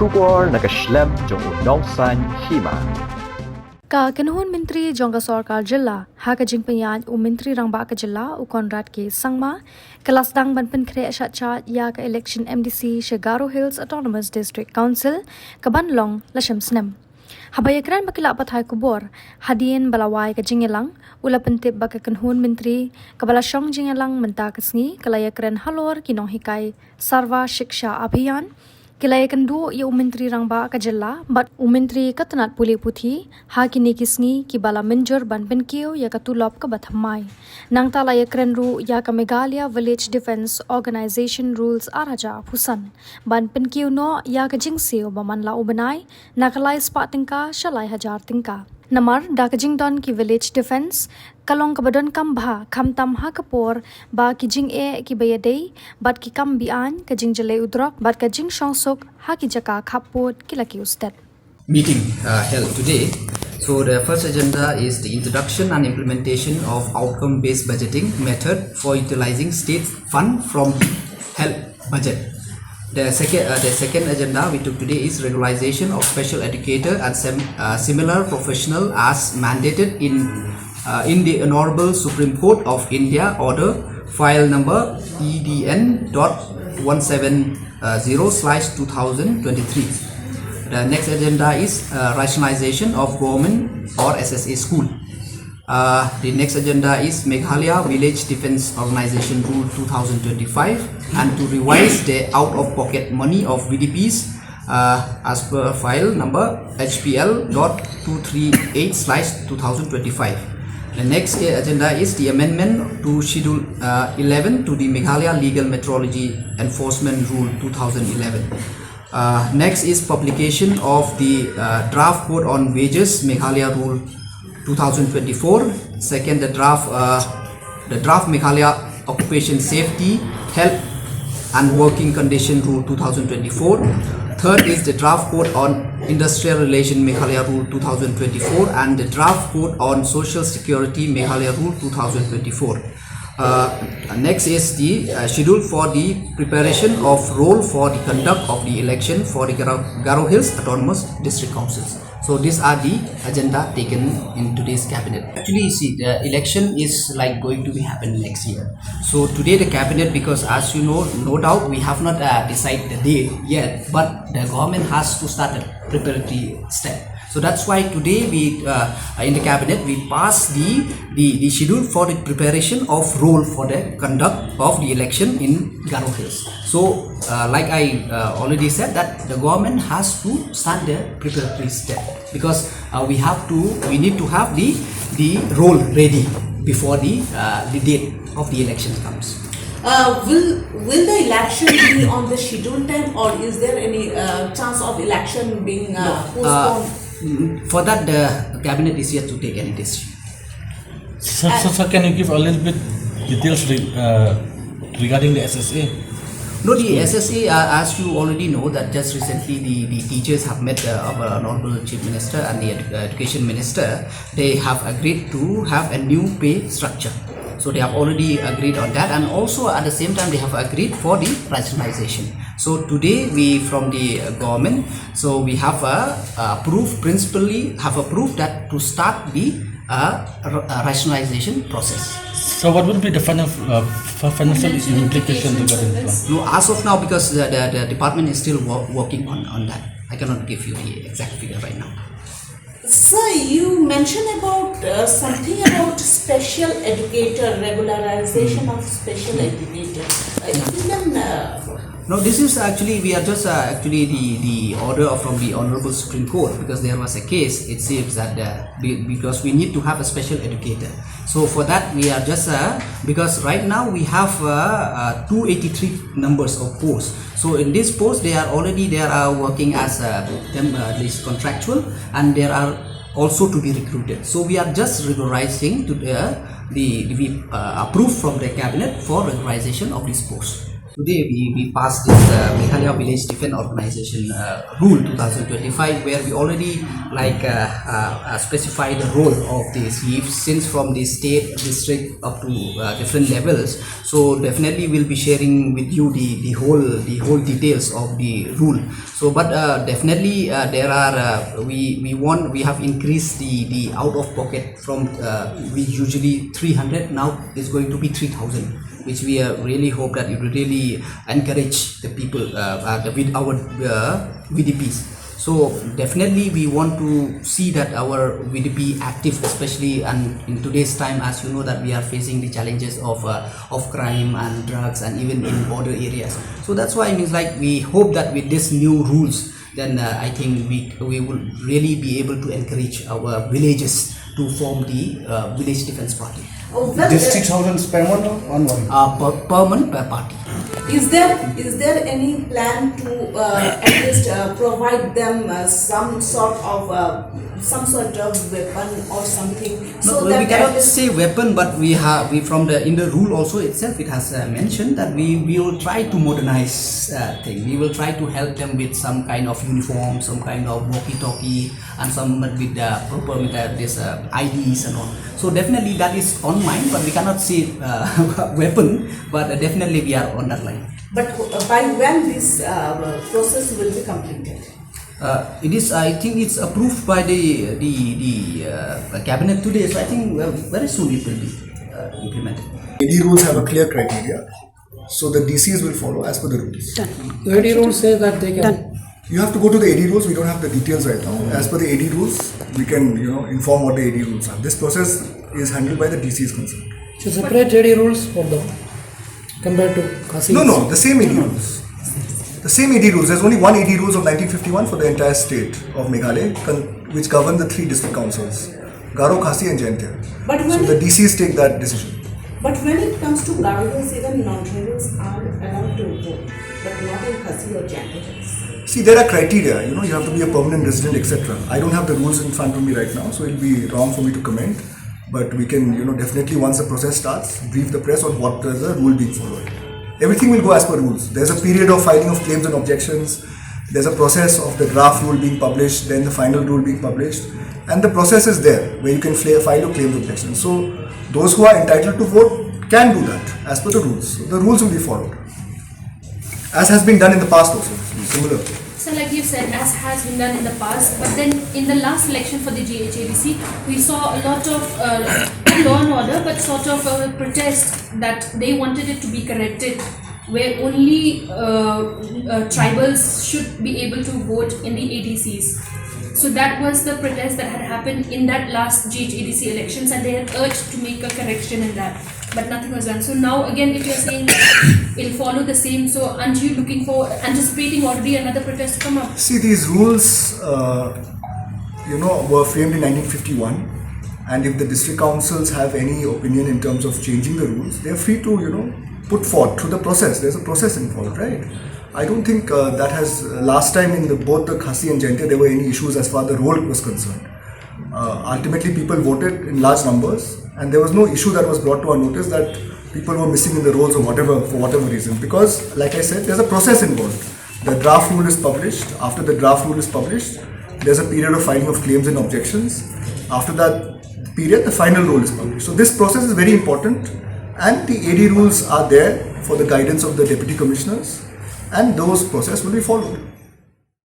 Sorkar naga Snem jong unong san Hima. Ka kanhun Menteri Jongga Sorkar Jilla, haka jing penyan Menteri Rangba ka Jilla Ghadc ke Sangma, kelas dang ban Pynkhreh Shatcha ya ka election MDC Ghadc Hills Autonomous District Council, ka Banlong Lashem Snem. Habayakran bakila pathai kubor, hadien balawai ka jingelang, ula pentip baka kanhun Menteri, kabalashong jingelang menta kasngi, kalayakran halor kinong hikai Sarva Shiksha Abhiyan, Kilayakan du ia Menteri Rangba ka Jilla, but Menteri ka tanat puli puthi, ha kini kisngi ki bala menjur ban penkiu ya ka tulop ka bathamai. Nang talayakran ru ya ka Meghalaya Village Defence Organisation Rules araja pusan. Ban penkiu no ya ka jingsiu bamanla ubanai, nakalai spa tingka shalai hajar tingka. Namar dakajing don ki Village Defence, kalong kabadon kambha kamtam ha kapor ba ki jing e ki bayadei bat ki kam bian ka jing jale udrok bat ka jing shongsok ha ki jaka khapot ki laki ustet. Meeting held today. So the first agenda is the introduction and implementation of outcome-based budgeting method for utilizing state fund from health budget. The second agenda we took today is regularization of special educator and similar professional as mandated in the Honorable Supreme Court of India order file number EDN.170/2023. The next agenda is rationalization of government or SSA school. The next agenda is Meghalaya Village Defence Organisation Rule 2025 and to revise the out-of-pocket money of VDPs as per file number HPL.238/2025. The next agenda is the amendment to Schedule 11 to the Meghalaya Legal Metrology Enforcement Rule 2011. Next is publication of the draft code on wages Meghalaya Rule 2024. Second, the draft Meghalaya Occupation Safety, Health and Working Condition Rule 2024. Third is the draft code on Industrial Relation Meghalaya Rule 2024 and the draft code on Social Security Meghalaya Rule 2024. Next is the schedule for the preparation of roll for the conduct of the election for the Ghadc Hills Autonomous District Councils. So these are the agenda taken in today's cabinet. Actually, you see, the election is like going to be happen next year. So today the cabinet, because as you know, no doubt we have not decided the day yet, but the government has to start a preparatory step. So that's why today we in the cabinet we passed the schedule for the preparation of roll for the conduct of the election in Ghadc Hills. So like I already said that the government has to start the preparatory step because we need to have the roll ready before the date of the election comes. Will the election be on the scheduled time, or is there any chance of election being postponed? For that, the cabinet is yet to take any decision. So can you give a little bit details regarding the SSA? No, the SSA, as you already know, that just recently the teachers have met our Honorable Chief Minister and the Education Minister. They have agreed to have a new pay structure. So they have already agreed on that, and also at the same time they have agreed for the rationalization. So today we from the government, so we have approved that to start the rationalization process. So what would be the financial implication regarding the plan? No, as of now, because the department is still working on that, I cannot give you the exact figure right now. Sir, you mentioned about something about special educator, regularization of special educator. No, this is actually, we are just actually the order from the Honorable Supreme Court, because there was a case, it seems that because we need to have a special educator. So for that we are just, because right now we have 283 numbers of posts. So in this post they are working as at least contractual, and there are also to be recruited. So we are just regularizing to we approved from the cabinet for regularization of this post. today we passed this Meghalaya Village Defence Organization Rule 2025, where we already specify the role of these chiefs since from the state, district up to different levels. So definitely we'll be sharing with you the whole details of the rule. So but definitely there are we have increased the out of pocket from we usually 300, now it's going to be 3,000, which we really hope that it will really encourage the people with our VDPs. So definitely we want to see that our VDP active, especially and in today's time, as you know that we are facing the challenges of crime and drugs and even in border areas. So that's why it means like we hope that with these new rules, then I think we will really be able to encourage our villages to form the village defense party. This 6,000 per month or on one? Per month per party. Is there any plan to at least provide them some sort of weapon or something? No, we cannot say weapon, but we from the in the rule also itself it has mentioned that we will try to modernize thing. We will try to help them with some kind of uniform, some kind of walkie-talkie, and some with proper with this IDs and all. So definitely that is on mind, but we cannot say weapon. But definitely we are on that line. But by when this process will be completed? It is. I think it's approved by the cabinet today. So I think very soon it will be implemented. AD rules have a clear criteria, so the DCs will follow as per the rules. The AD rules say that they can. You have to go to the AD rules. We don't have the details right now. As per the AD rules, we can inform what the AD rules are. This process is handled by the DCs concerned. So separate AD rules for them compared to Khasi. No, the same AD rules. The same AD rules. There's only one AD rules of 1951 for the entire state of Meghalaya, which govern the 3 district councils, Garo, Khasi and Jaintia. So the DCs take that decision. But when it comes to Garos, even non-tribals are allowed to vote, but not in Khasi or Jaintia. See, there are criteria. You have to be a permanent resident, etc. I don't have the rules in front of me right now, so it'll be wrong for me to comment. But we can, definitely once the process starts, brief the press on what is the rule being followed. Everything will go as per rules. There's a period of filing of claims and objections. There's a process of the draft rule being published, then the final rule being published. And the process is there where you can file your claims and objections. So those who are entitled to vote can do that as per the rules. So the rules will be followed. As has been done in the past also, similar. So like you said, as has been done in the past, but then in the last election for the GHADC, we saw a lot of law and order, but sort of a protest that they wanted it to be corrected, where only tribals should be able to vote in the ADCs. So that was the protest that had happened in that last GHADC elections, and they had urged to make a correction in that, but nothing was done. So now again, if you're saying that it'll follow the same, so aren't you anticipating already another protest to come up? See, these rules, were framed in 1951, and if the district councils have any opinion in terms of changing the rules, they are free to, put forth through the process. There's a process involved, right? I don't think that has, last time in both the Khasi and Jaintia, there were any issues as far as the roll was concerned. Ultimately, people voted in large numbers, and there was no issue that was brought to our notice that people were missing in the rolls or whatever, for whatever reason. Because, like I said, there's a process involved. The draft rule is published. After the draft rule is published, there's a period of filing of claims and objections. After that period, the final rule is published. So this process is very important, and the AD rules are there for the guidance of the deputy commissioners, and those process will be followed.